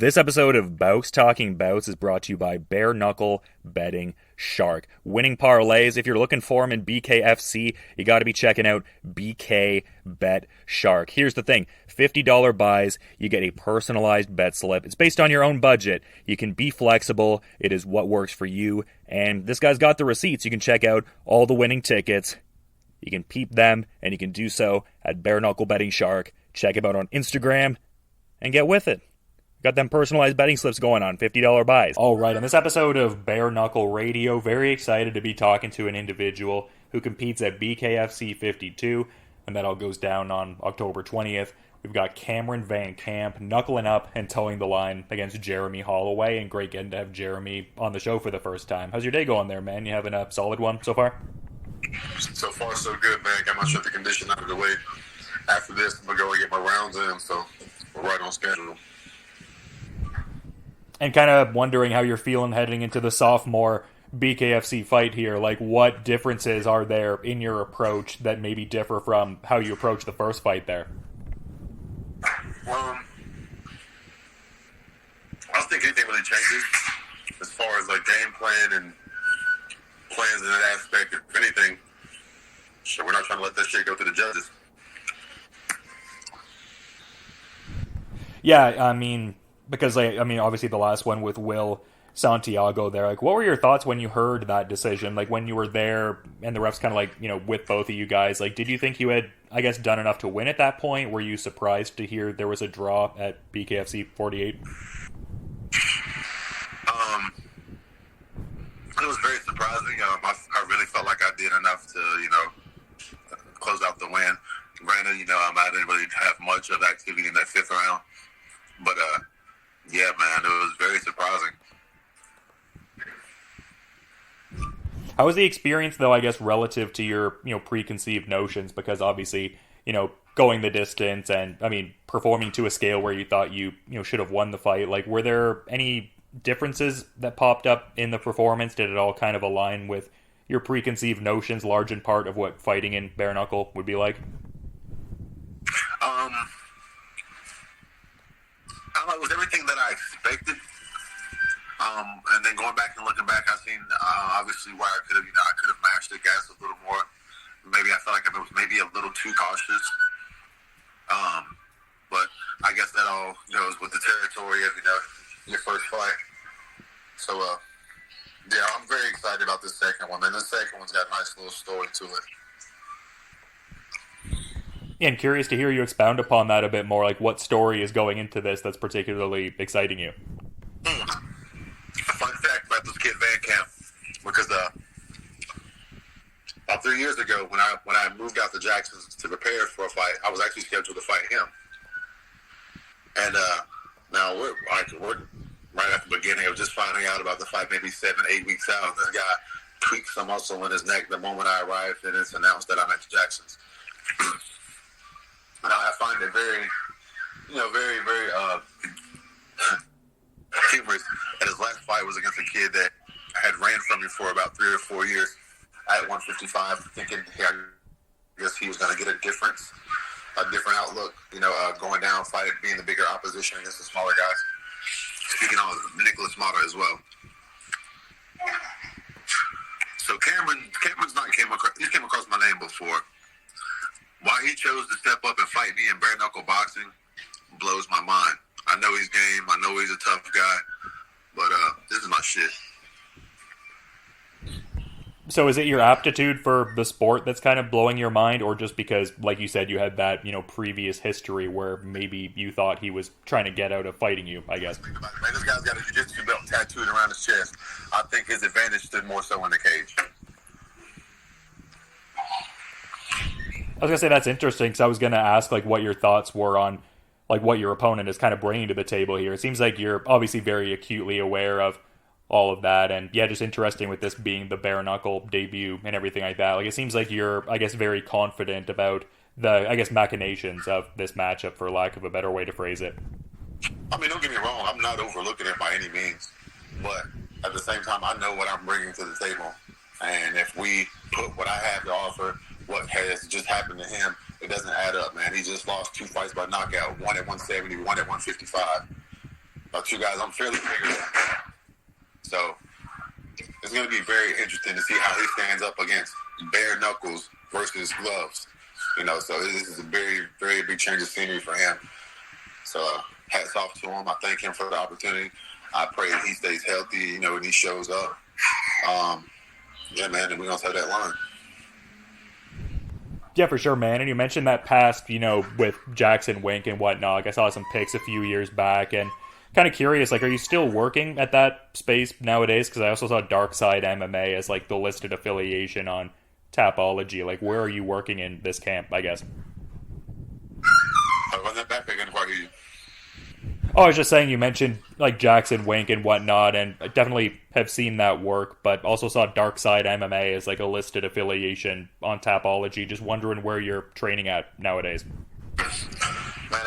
This episode of Bouts Talking Bouts is brought to you by Bare Knuckle Betting Shark. Winning parlays, if you're looking for them in BKFC, you got to be checking out BK Bet Shark. Here's the thing, $50 buys, you get a personalized bet slip. It's based on your own budget. You can be flexible. It is what works for you. And this guy's got the receipts. You can check out all the winning tickets. You can peep them, and you can do so at Bare Knuckle Betting Shark. Check him out on Instagram and get with it. Got them personalized betting slips going on, $50 buys. All right, on this episode of Bare Knuckle Radio, very excited to be talking to an individual who competes at BKFC 52, and that all goes down on October 20th. We've got Cameron VanCamp knuckling up and towing the line against Jeremie Holloway, and great getting to have Jeremie on the show for the first time. How's your day going there, man? You having a solid one so far? So far, so good, man. Got my strength and condition out of the way. After this, I'm going to go and get my rounds in, so we're right on schedule. And kind of wondering how you're feeling heading into the sophomore BKFC fight here. Like, what differences are there in your approach that maybe differ from how you approached the first fight there? I don't think anything really changes as far as like game plan and plans in that aspect. If anything, so we're not trying to let that shit go to the judges. Yeah, I mean, because obviously the last one with Will Santiago there, like, what were your thoughts when you heard that decision? Like, when you were there and the refs kind of like, with both of you guys, like, did you think you had, I guess, done enough to win at that point? Were you surprised to hear there was a draw at BKFC 48? It was very surprising. I really felt like I did enough to, close out the win. Granted, I didn't really have much of activity in that fifth round. But, yeah, man, it was very surprising. How was the experience, though, I guess, relative to your, preconceived notions? Because obviously, going the distance and, performing to a scale where you thought you should have won the fight. Like, were there any differences that popped up in the performance? Did it all kind of align with your preconceived notions, large in part of what fighting in bare knuckle would be like? It was everything that I expected. And then going back and looking back, I seen obviously where I could have mashed the gas a little more. Maybe I felt like I was maybe a little too cautious. But I guess that all goes with the territory of your first fight. So yeah, I'm very excited about this second one. And the second one's got a nice little story to it. And curious to hear you expound upon that a bit more. Like, what story is going into this that's particularly exciting you? A fun fact about this kid VanCamp, because about 3 years ago, when I moved out to Jackson to prepare for a fight, I was actually scheduled to fight him. And now we're right at the beginning of just finding out about the fight, maybe 7-8 weeks out. This guy tweaked some muscle in his neck the moment I arrived, and it's announced that I'm at Jackson's. And I find it very, very, very humorous that his last fight was against a kid that had ran from me for about 3 or 4 years at 155, thinking, hey, I guess he was going to get a different outlook, going down, fighting, being the bigger opposition against the smaller guys. Speaking of Nicholas Mata as well. So Cameron's not came across my name before. Why he chose to step up and fight me in bare knuckle boxing blows my mind. I know he's game. I know he's a tough guy, but this is my shit. So is it your aptitude for the sport that's kind of blowing your mind, or just because, like you said, you had that previous history where maybe you thought he was trying to get out of fighting you? I guess. Think about it, man. This guy's got a jiu-jitsu belt tattooed around his chest. I think his advantage stood more so in the cage. I was going to say that's interesting, because I was going to ask like what your thoughts were on like what your opponent is kind of bringing to the table here. It seems like you're obviously very acutely aware of all of that, and yeah, just interesting with this being the bare knuckle debut and everything like that. Like, it seems like you're, I guess, very confident about the, I guess, machinations of this matchup, for lack of a better way to phrase it. Don't get me wrong, I'm not overlooking it by any means, but at the same time, I know what I'm bringing to the table, and if we put what I have to offer, what has just happened to him, it doesn't add up, man. He just lost 2 fights by knockout, one at 170, one at 155. two guys I'm fairly bigger than. So it's going to be very interesting to see how he stands up against bare knuckles versus gloves. So this is a very, very big change of scenery for him. So hats off to him. I thank him for the opportunity. I pray that he stays healthy, when he shows up. Yeah, man, and we're going to have that line. Yeah, for sure, man. And you mentioned that past, with Jackson Wink and whatnot. Like, I saw some pics a few years back, and kind of curious, like, are you still working at that space nowadays? Because I also saw Dark Side MMA as, like, the listed affiliation on Tapology. Like, where are you working in this camp, I guess? I wasn't that big in the party. Oh, I was just saying you mentioned, like, Jackson Wink and whatnot, and I definitely have seen that work, but also saw Dark Side MMA as, like, a listed affiliation on Tapology. Just wondering where you're training at nowadays. Man,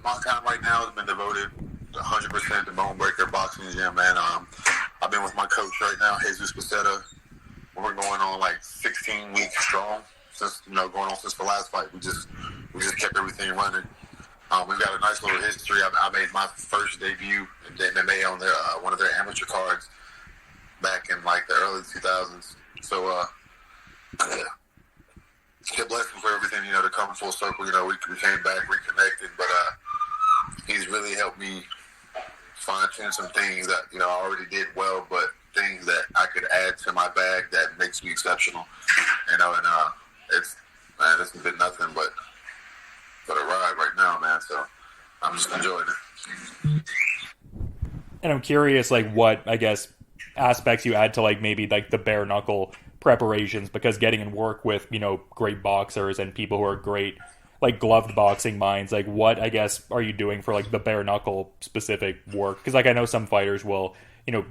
my time right now has been devoted 100% to Bone Breaker Boxing Gym, man. I've been with my coach right now, Jesus Pacetta. We're going on, like, 16 weeks strong since, going on since the last fight. We just kept everything running. We've got a nice little history. I made my first debut in MMA on their one of their amateur cards back in like the early 2000s. So, yeah, blessing for everything, to come full circle. We came back, reconnected, but he's really helped me fine tune some things that I already did well, but things that I could add to my bag that makes me exceptional. And it's been nothing but a ride right now, man. So I'm just enjoying it. And I'm curious, like, what, I guess, aspects you add to, like, maybe, like, the bare knuckle preparations, because getting in work with, great boxers and people who are great, like, gloved boxing minds, like, what, I guess, are you doing for, like, the bare knuckle specific work? Because, like, I know some fighters will,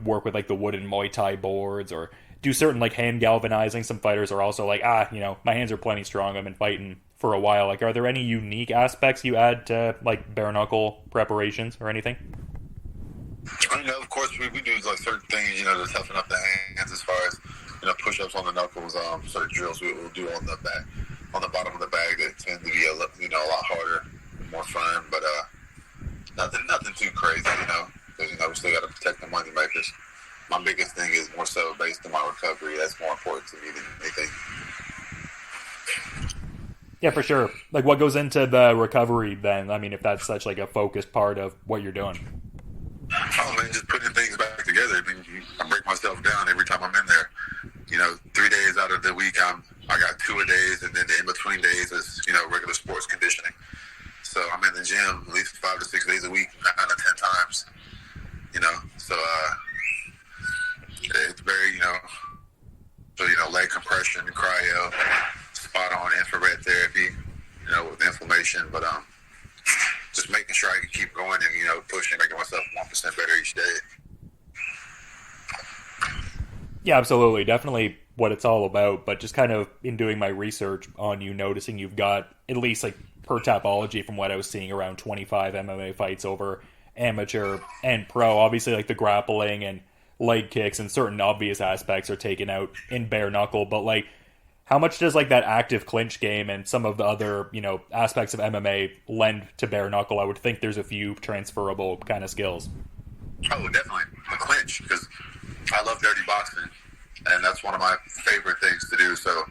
work with, like, the wooden Muay Thai boards or do certain, like, hand galvanizing. Some fighters are also like, my hands are plenty strong. I've been fighting for a while. Like, are there any unique aspects you add to, like, bare knuckle preparations or anything? Of course, we do, like, certain things, to toughen up the hands as far as, push-ups on the knuckles, certain drills we'll do on the back, on the bottom of the bag that tend to be a lot harder, more firm, but nothing too crazy, because, we still got to protect the money makers. My biggest thing is more so based on my recovery. That's more important to me than anything. Yeah, for sure. Like, what goes into the recovery then? I mean, if that's such, like, a focused part of what you're doing. Oh, man, just putting things back together. I mean, I break myself down every time I'm in there. 3 days out of the week, I got 2-a-days, and then the in-between days is, regular sports conditioning. So I'm in the gym at least 5 to 6 days a week, 9 to 10 times. So it's very, leg compression, cryo, spot on infrared therapy, with inflammation, but just making sure I can keep going and, pushing, making myself 1% better each day. Yeah, absolutely. Definitely what it's all about, but just kind of in doing my research on you, noticing you've got, at least like per Tapology from what I was seeing, around 25 MMA fights over amateur and pro. Obviously, like, the grappling and leg kicks and certain obvious aspects are taken out in bare knuckle, but, like, how much does, like, that active clinch game and some of the other, aspects of MMA lend to bare knuckle? I would think there's a few transferable kind of skills. Oh, definitely. The clinch, because I love dirty boxing, and that's one of my favorite things to do, so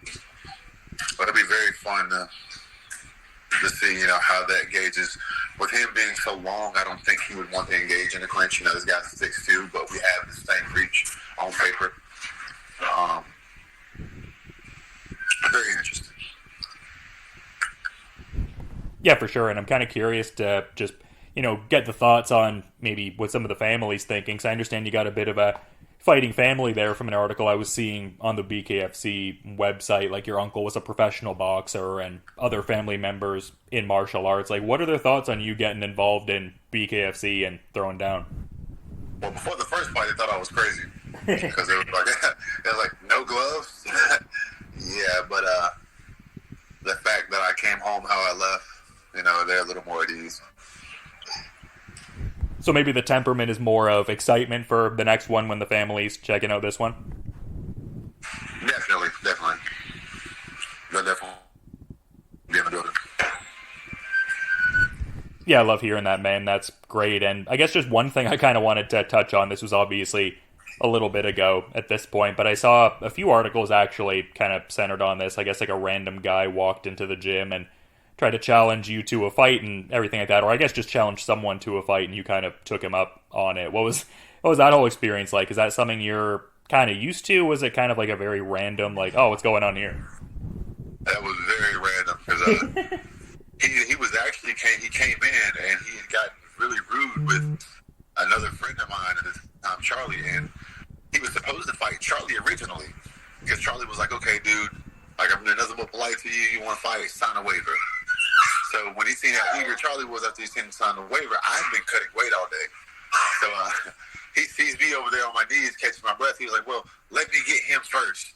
it'll be very fun to see, how that gauges. With him being so long, I don't think he would want to engage in a clinch. This guy's 6'2", but we have the same reach on paper. Very interesting. Yeah, for sure, and I'm kind of curious to just, get the thoughts on maybe what some of the family's thinking, because I understand you got a bit of a fighting family there from an article I was seeing on the BKFC website. Like, your uncle was a professional boxer and other family members in martial arts. Like, what are their thoughts on you getting involved in BKFC and throwing down? Well, before the first fight, they thought I was crazy because they were like, no gloves. Yeah, but the fact that I came home how I left, they're a little more at ease. So maybe the temperament is more of excitement for the next one when the family's checking out this one? Definitely. They'll definitely be in the building. Yeah, I love hearing that, man. That's great. And I guess just one thing I kind of wanted to touch on. This was obviously a little bit ago at this point, but I saw a few articles actually kind of centered on this. I guess like a random guy walked into the gym and tried to challenge you to a fight and everything like that, or I guess just challenge someone to a fight and you kind of took him up on it. What was that whole experience like? Is that something you're kind of used to? Was it kind of like a very random, like, oh, what's going on here? That was very random because he was actually he came in and he had gotten really rude with another friend of mine at the time, Charlie, and he was supposed to fight Charlie originally because Charlie was like, okay, dude, like I'm doing nothing but polite to you. You want to fight? Sign a waiver. So when he seen how eager Charlie was after he seen him sign the waiver, I've been cutting weight all day. So he sees me over there on my knees catching my breath. He was like, well, let me get him first.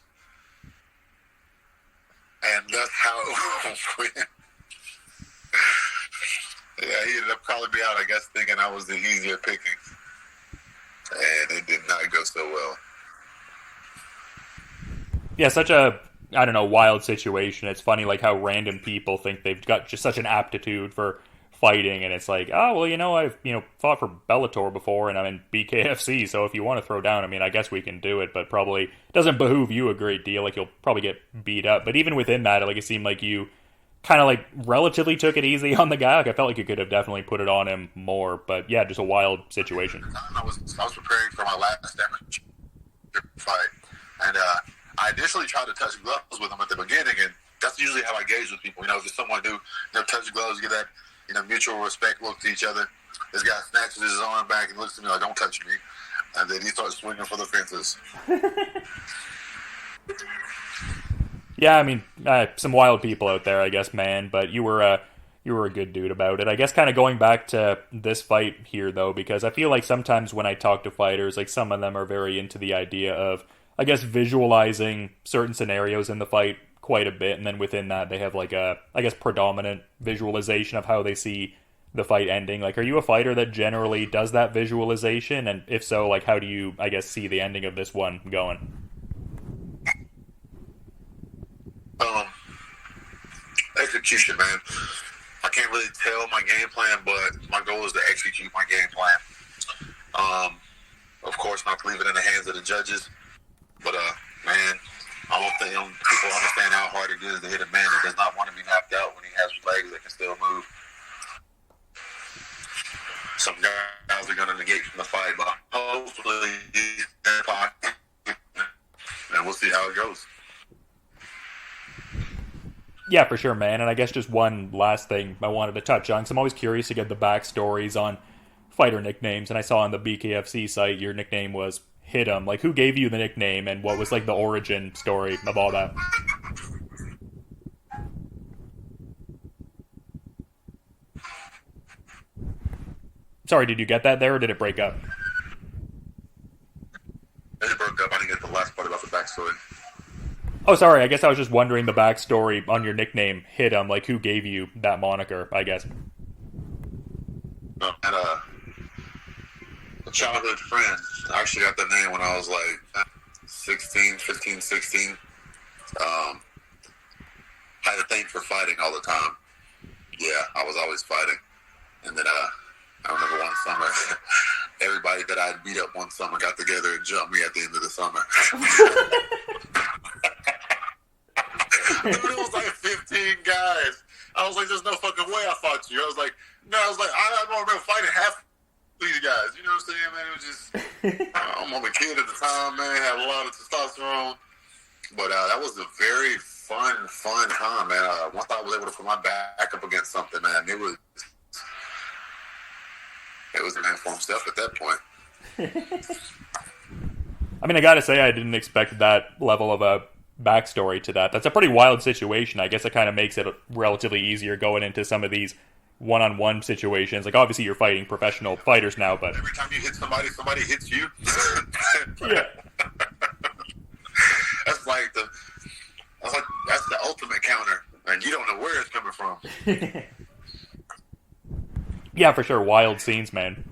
And that's how it went. Yeah, he ended up calling me out, I guess, thinking I was the easier picking. And it did not go so well. Yeah, such a, I don't know, wild situation. It's funny, like, how random people think they've got just such an aptitude for fighting, and it's like, oh, well, I've, fought for Bellator before, and I'm in BKFC, so if you want to throw down, I guess we can do it, but probably doesn't behoove you a great deal, like, you'll probably get beat up. But even within that, like, it seemed like you kind of, like, relatively took it easy on the guy. Like, I felt like you could have definitely put it on him more, but yeah, just a wild situation. I was preparing for my last amateur fight, and I initially tried to touch gloves with him at the beginning, and that's usually how I gauge with people. Just someone who, touch gloves, get that, mutual respect look to each other. This guy snatches his arm back and looks at me like, don't touch me. And then he starts swinging for the fences. Yeah, some wild people out there, I guess, man. But you were a good dude about it. I guess kind of going back to this fight here, though, because I feel like sometimes when I talk to fighters, like some of them are very into the idea of, I guess, visualizing certain scenarios in the fight quite a bit, and then within that they have like a, I guess, predominant visualization of how they see the fight ending. Like, are you a fighter that generally does that visualization? And if so, like, how do you, I guess, see the ending of this one going? Execution, man. I can't really tell my game plan, but my goal is to execute my game plan. Of course, not to leave it in the hands of the judges, but man, I don't think people understand how hard it is to hit a man that does not want to be knocked out when he has legs that can still move. Some guys are going to negate from the fight, but hopefully he's in the pocket, and we'll see how it goes. Yeah, for sure, man. And I guess just one last thing I wanted to touch on, because I'm always curious to get the backstories on fighter nicknames, and I saw on the BKFC site your nickname was Hit 'em. Like, who gave you the nickname, and what was, like, the origin story of all that? Sorry, did you get that there, or did it break up? It broke up. I didn't get the last part about the backstory. Oh, sorry, I guess I was just wondering the backstory on your nickname, Hit 'em. Like, who gave you that moniker, I guess? And a childhood friend. I actually got the name when I was like 15, 16. Had a thing for fighting all the time. Yeah, I was always fighting. And then I remember one summer, everybody that I'd beat up one summer got together and jumped me at the end of the summer. Dude, it was like 15 guys. I was like, there's no fucking way I fought you. I was like, I don't remember fighting half these guys. You know what I'm saying, man? It was just, I'm a kid at the time, man. Had a lot of testosterone. But that was a very fun time, man. Once I was able to put my back up against something, man, it was a man for himself at that point. I gotta say, I didn't expect that level of a backstory to that. That's a pretty wild situation. I guess it kind of makes it relatively easier going into some of these one-on-one situations. Like, obviously you're fighting professional fighters now, but every time you hit somebody hits you. Yeah. That's the ultimate counter, and you don't know where it's coming from. Yeah, for sure. Wild scenes, man.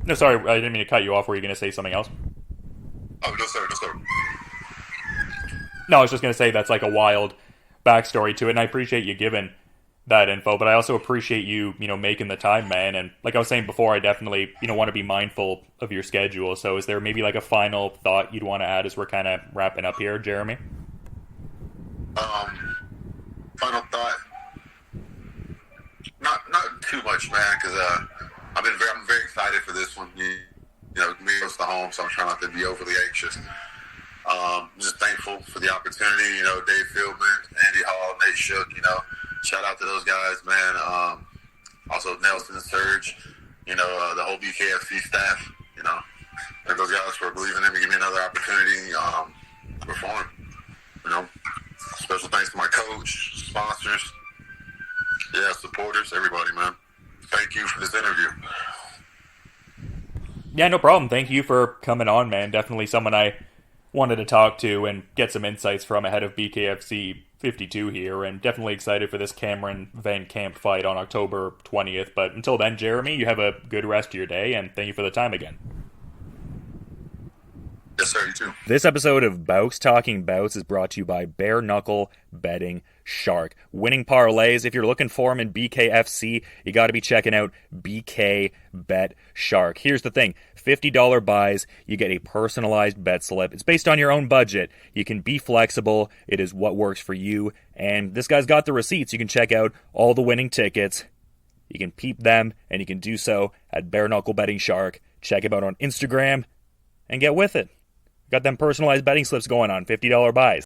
No, sorry, I didn't mean to cut you off. Were you going to say something else? Oh, no, sir. No, I was just going to say that's like a wild backstory to it, and I appreciate you giving that info, but I also appreciate you, making the time, man. And like I was saying before, I definitely, want to be mindful of your schedule. So is there maybe like a final thought you'd want to add as we're kind of wrapping up here, Jeremy? Final thought, not too much, man, because I'm very excited for this one. Me close to home, so I'm trying not to be overly anxious. Just thankful for the opportunity. Dave Fieldman, Andy Hall, Nate Shook. Shout out to those guys, man. Also Nelson, Surge. The whole BKFC staff. Thank those guys for believing in me, give me another opportunity to perform. Special thanks to my coach, sponsors, supporters, everybody, man. Thank you for this interview. Yeah, no problem. Thank you for coming on, man. Definitely someone I wanted to talk to and get some insights from ahead of BKFC 52 here, and definitely excited for this Cameron VanCamp fight on October 20th. But until then, Jeremy, you have a good rest of your day, and thank you for the time again. Yes, sir, you too. This episode of Bouts Talking Bouts is brought to you by Bare Knuckle Betting Shark. Winning parlays, if you're looking for them in BKFC, you got to be checking out BK Bet Shark. Here's the thing, $50 buys, you get a personalized bet slip. It's based on your own budget. You can be flexible. It is what works for you. And this guy's got the receipts. You can check out all the winning tickets. You can peep them, and you can do so at Bare Knuckle Betting Shark. Check him out on Instagram and get with it. Got them personalized betting slips going on, $50 buys.